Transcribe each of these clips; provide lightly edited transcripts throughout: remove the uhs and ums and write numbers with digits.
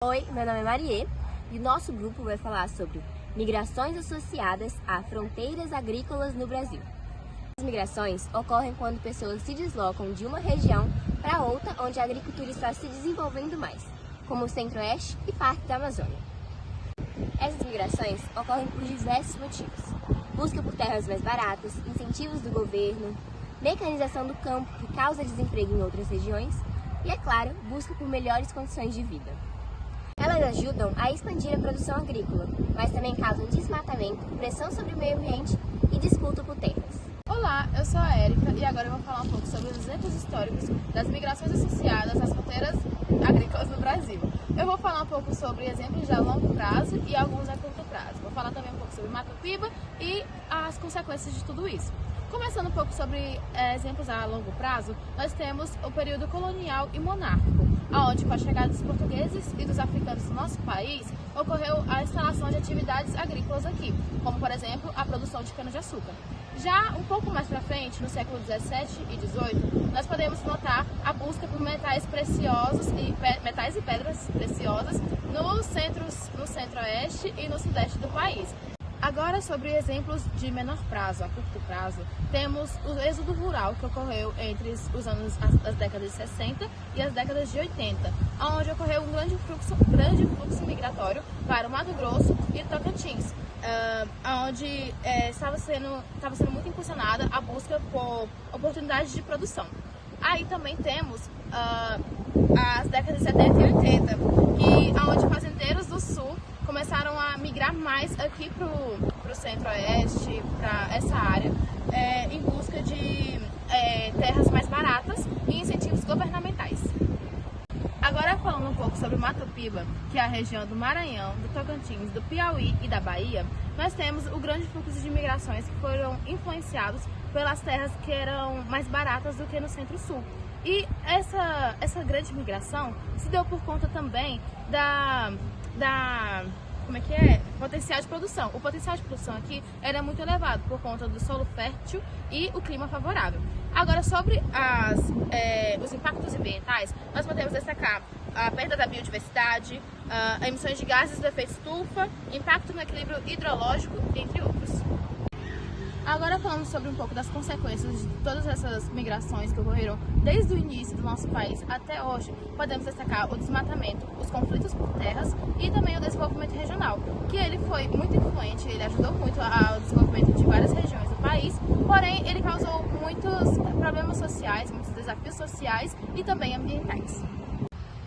Oi, meu nome é Marie e o nosso grupo vai falar sobre migrações associadas a fronteiras agrícolas no Brasil. As migrações ocorrem quando pessoas se deslocam de uma região para outra onde a agricultura está se desenvolvendo mais, como o Centro-Oeste e parte da Amazônia. Essas migrações ocorrem por diversos motivos: busca por terras mais baratas, incentivos do governo, mecanização do campo que causa desemprego em outras regiões e, é claro, busca por melhores condições de vida. Elas ajudam a expandir a produção agrícola, mas também causam desmatamento, pressão sobre o meio ambiente e disputa por terras. Olá, eu sou a Érica e agora eu vou falar um pouco sobre os exemplos históricos das migrações associadas às fronteiras agrícolas no Brasil. Eu vou falar um pouco sobre exemplos a longo prazo e alguns a curto prazo. Vou falar também um pouco sobre Mato Piba e as consequências de tudo isso. Começando um pouco sobre exemplos a longo prazo, nós temos o período colonial e monárquico, onde com a chegada dos portugueses e dos africanos no nosso país, ocorreu a instalação de atividades agrícolas aqui, como por exemplo a produção de cana-de-açúcar. Já um pouco mais para frente, no século 17 e 18, nós podemos notar a busca por metais preciosos e metais e pedras preciosas no centro-oeste e no sudeste do país. Agora, sobre exemplos de menor prazo, a curto prazo, temos o êxodo rural que ocorreu entre as décadas de 60 e as décadas de 80, onde ocorreu um grande fluxo migratório para o Mato Grosso e Tocantins, onde estava sendo muito impulsionada a busca por oportunidades de produção. Aí também temos as décadas de 70 e 80, onde fazendeiros do sul começaram a migrar mais aqui para o centro-oeste, para essa área, em busca de terras mais baratas e incentivos governamentais. Agora, falando um pouco sobre o Mato Piba, que é a região do Maranhão, do Tocantins, do Piauí e da Bahia, nós temos o grande fluxo de migrações que foram influenciados pelas terras que eram mais baratas do que no Centro-Sul. E essa grande migração se deu por conta também potencial de produção. O potencial de produção aqui era muito elevado por conta do solo fértil e o clima favorável. Agora, sobre os impactos ambientais, nós podemos destacar a perda da biodiversidade, emissões de gases do efeito estufa, impacto no equilíbrio hidrológico, entre outros. Agora, falando sobre um pouco das consequências de todas essas migrações que ocorreram desde o início do nosso país até hoje, podemos destacar o desmatamento, os conflitos por terras e também o desenvolvimento regional, que ele foi muito influente, ele ajudou muito ao desenvolvimento de várias regiões do país, porém ele causou muitos problemas sociais, muitos desafios sociais e também ambientais.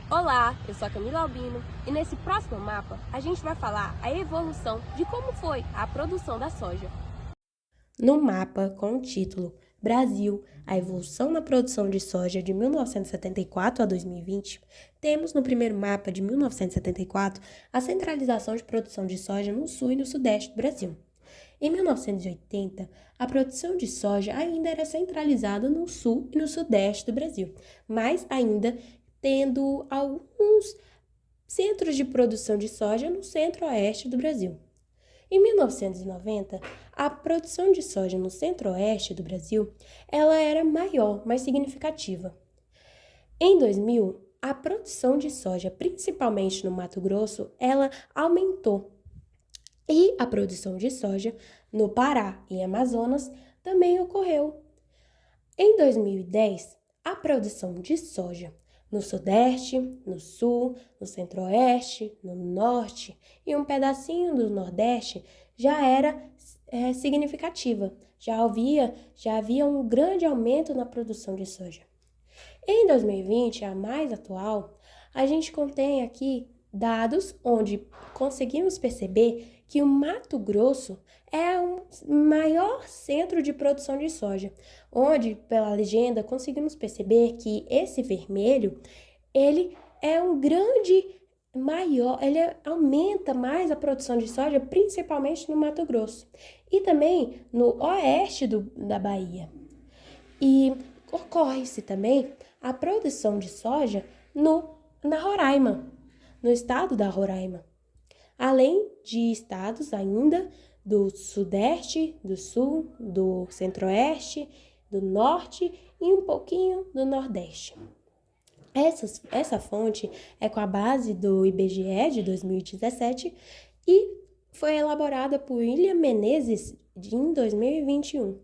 Olá, eu sou a Camila Albino e nesse próximo mapa a gente vai falar a evolução de como foi a produção da soja. No mapa com o título Brasil, a evolução na produção de soja de 1974 a 2020, temos no primeiro mapa de 1974 a centralização de produção de soja no sul e no sudeste do Brasil. Em 1980, a produção de soja ainda era centralizada no sul e no sudeste do Brasil, mas ainda tendo alguns centros de produção de soja no centro-oeste do Brasil. Em 1990, a produção de soja no centro-oeste do Brasil ela era maior, mais significativa. Em 2000, a produção de soja, principalmente no Mato Grosso, ela aumentou. E a produção de soja no Pará e Amazonas também ocorreu. Em 2010, a produção de soja no Sudeste, no Sul, no Centro-Oeste, no Norte e um pedacinho do Nordeste já era significativa. Já havia um grande aumento na produção de soja. Em 2020, a mais atual, a gente contém aqui dados onde conseguimos perceber que o Mato Grosso é o maior centro de produção de soja, onde, pela legenda, conseguimos perceber que esse vermelho, ele é um grande maior, ele aumenta mais a produção de soja, principalmente no Mato Grosso, e também no oeste da Bahia. E ocorre-se também a produção de soja na Roraima, no estado da Roraima, além de estados ainda do Sudeste, do Sul, do Centro-Oeste, do Norte e um pouquinho do Nordeste. Essa fonte é com a base do IBGE de 2017 e foi elaborada por William Menezes em 2021.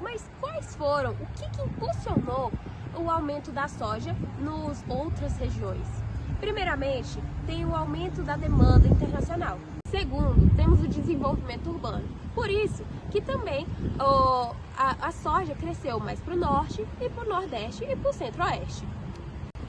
Mas quais foram? O que impulsionou o aumento da soja nas outras regiões? Primeiramente, tem o aumento da demanda internacional. Segundo, temos o desenvolvimento urbano. Por isso que também a soja cresceu mais para o norte e para o nordeste e para o centro-oeste.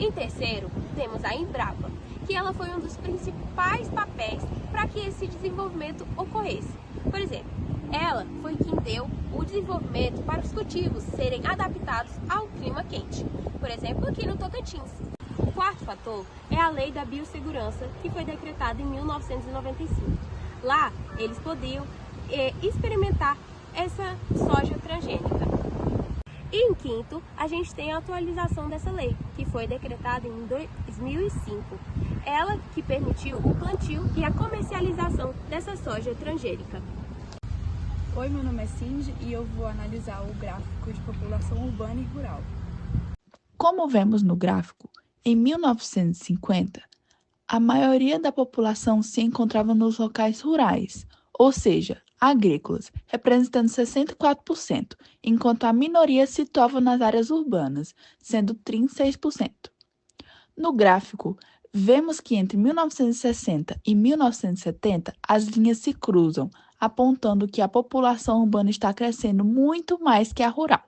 Em terceiro, temos a Embrapa, que ela foi um dos principais papéis para que esse desenvolvimento ocorresse. Por exemplo, ela foi quem deu o desenvolvimento para os cultivos serem adaptados ao clima quente, por exemplo, aqui no Tocantins. O quarto fator é a Lei da Biossegurança, que foi decretada em 1995. Lá, eles podiam experimentar essa soja transgênica. E em quinto, a gente tem a atualização dessa lei, que foi decretada em 2005. Ela que permitiu o plantio e a comercialização dessa soja transgênica. Oi, meu nome é Cindy e eu vou analisar o gráfico de população urbana e rural. Como vemos no gráfico, em 1950, a maioria da população se encontrava nos locais rurais, ou seja, agrícolas, representando 64%, enquanto a minoria se situava nas áreas urbanas, sendo 36%. No gráfico, vemos que entre 1960 e 1970 as linhas se cruzam, apontando que a população urbana está crescendo muito mais que a rural.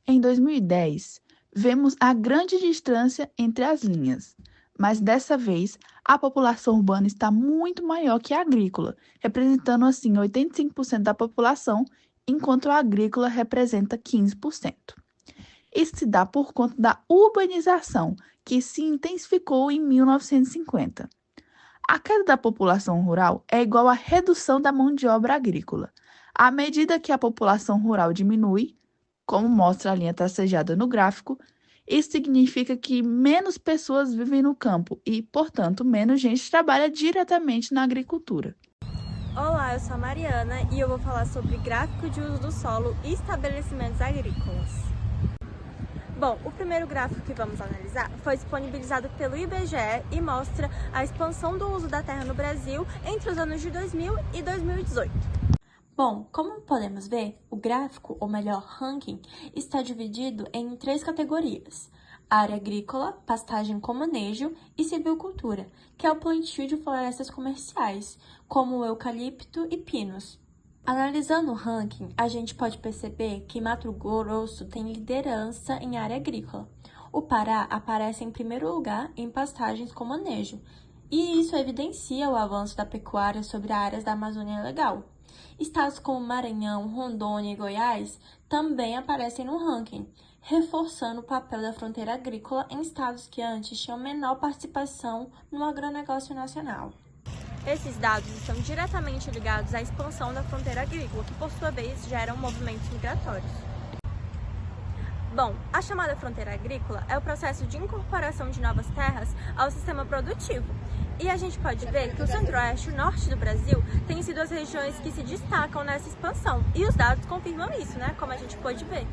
Em 2010, vemos a grande distância entre as linhas, mas dessa vez a população urbana está muito maior que a agrícola, representando assim 85% da população, enquanto a agrícola representa 15%. Isso se dá por conta da urbanização, que se intensificou em 1950. A queda da população rural é igual à redução da mão de obra agrícola. À medida que a população rural diminui, como mostra a linha tracejada no gráfico, isso significa que menos pessoas vivem no campo e, portanto, menos gente trabalha diretamente na agricultura. Olá, eu sou a Mariana e eu vou falar sobre gráfico de uso do solo e estabelecimentos agrícolas. Bom, o primeiro gráfico que vamos analisar foi disponibilizado pelo IBGE e mostra a expansão do uso da terra no Brasil entre os anos de 2000 e 2018. Bom, como podemos ver, o gráfico, ou melhor, ranking, está dividido em 3 categorias: área agrícola, pastagem com manejo e silvicultura, que é o plantio de florestas comerciais, como o eucalipto e pinos. Analisando o ranking, a gente pode perceber que Mato Grosso tem liderança em área agrícola. O Pará aparece em primeiro lugar em pastagens com manejo, e isso evidencia o avanço da pecuária sobre áreas da Amazônia Legal. Estados como Maranhão, Rondônia e Goiás também aparecem no ranking, reforçando o papel da fronteira agrícola em estados que antes tinham menor participação no agronegócio nacional. Esses dados estão diretamente ligados à expansão da fronteira agrícola, que por sua vez geram movimentos migratórios. Bom, a chamada fronteira agrícola é o processo de incorporação de novas terras ao sistema produtivo. E a gente pode ver que o centro-oeste e o norte do Brasil têm sido as regiões que se destacam nessa expansão. E os dados confirmam isso, né? Como a gente pôde ver.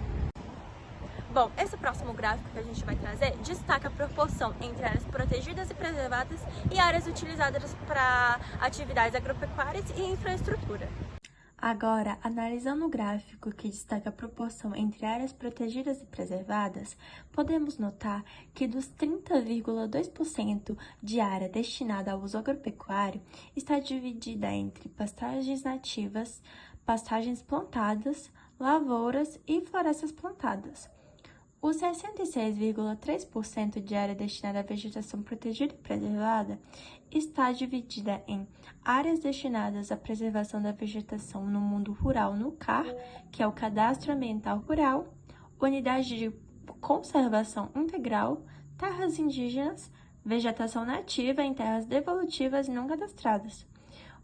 Bom, esse próximo gráfico que a gente vai trazer destaca a proporção entre áreas protegidas e preservadas e áreas utilizadas para atividades agropecuárias e infraestrutura. Agora, analisando o gráfico que destaca a proporção entre áreas protegidas e preservadas, podemos notar que dos 30,2% de área destinada ao uso agropecuário está dividida entre pastagens nativas, pastagens plantadas, lavouras e florestas plantadas. Os 66,3% de área destinada à vegetação protegida e preservada está dividida em áreas destinadas à preservação da vegetação no mundo rural no CAR, que é o Cadastro Ambiental Rural, unidade de conservação integral, terras indígenas, vegetação nativa em terras devolutivas e não cadastradas.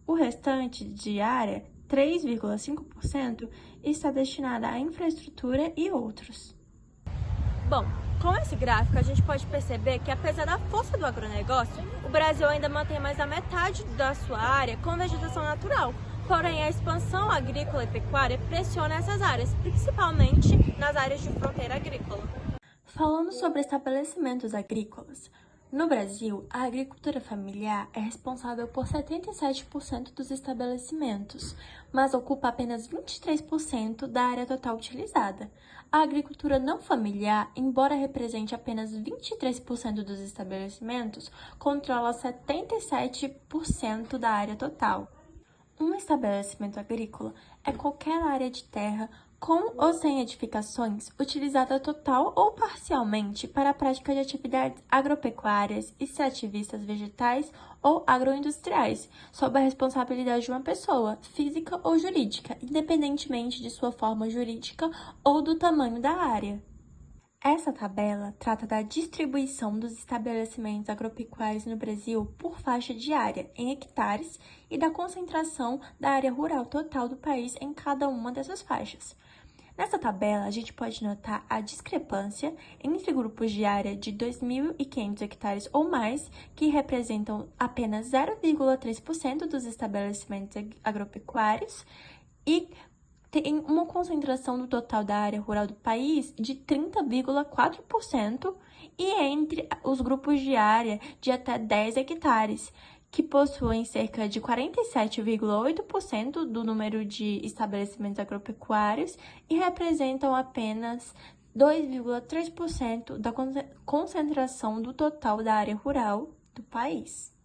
O restante de área, 3,5%, está destinada à infraestrutura e outros. Bom, com esse gráfico a gente pode perceber que apesar da força do agronegócio, o Brasil ainda mantém mais da metade da sua área com vegetação natural. Porém, a expansão agrícola e pecuária pressiona essas áreas, principalmente nas áreas de fronteira agrícola. Falando sobre estabelecimentos agrícolas, no Brasil, a agricultura familiar é responsável por 77% dos estabelecimentos, mas ocupa apenas 23% da área total utilizada. A agricultura não familiar, embora represente apenas 23% dos estabelecimentos, controla 77% da área total. Um estabelecimento agrícola é qualquer área de terra com ou sem edificações, utilizada total ou parcialmente para a prática de atividades agropecuárias, extrativistas vegetais ou agroindustriais, sob a responsabilidade de uma pessoa, física ou jurídica, independentemente de sua forma jurídica ou do tamanho da área. Essa tabela trata da distribuição dos estabelecimentos agropecuários no Brasil por faixa de área, em hectares, e da concentração da área rural total do país em cada uma dessas faixas. Nessa tabela, a gente pode notar a discrepância entre grupos de área de 2.500 hectares ou mais, que representam apenas 0,3% dos estabelecimentos agropecuários, e tem uma concentração do total da área rural do país de 30,4%, e entre os grupos de área de até 10 hectares, que possuem cerca de 47,8% do número de estabelecimentos agropecuários e representam apenas 2,3% da concentração do total da área rural do país.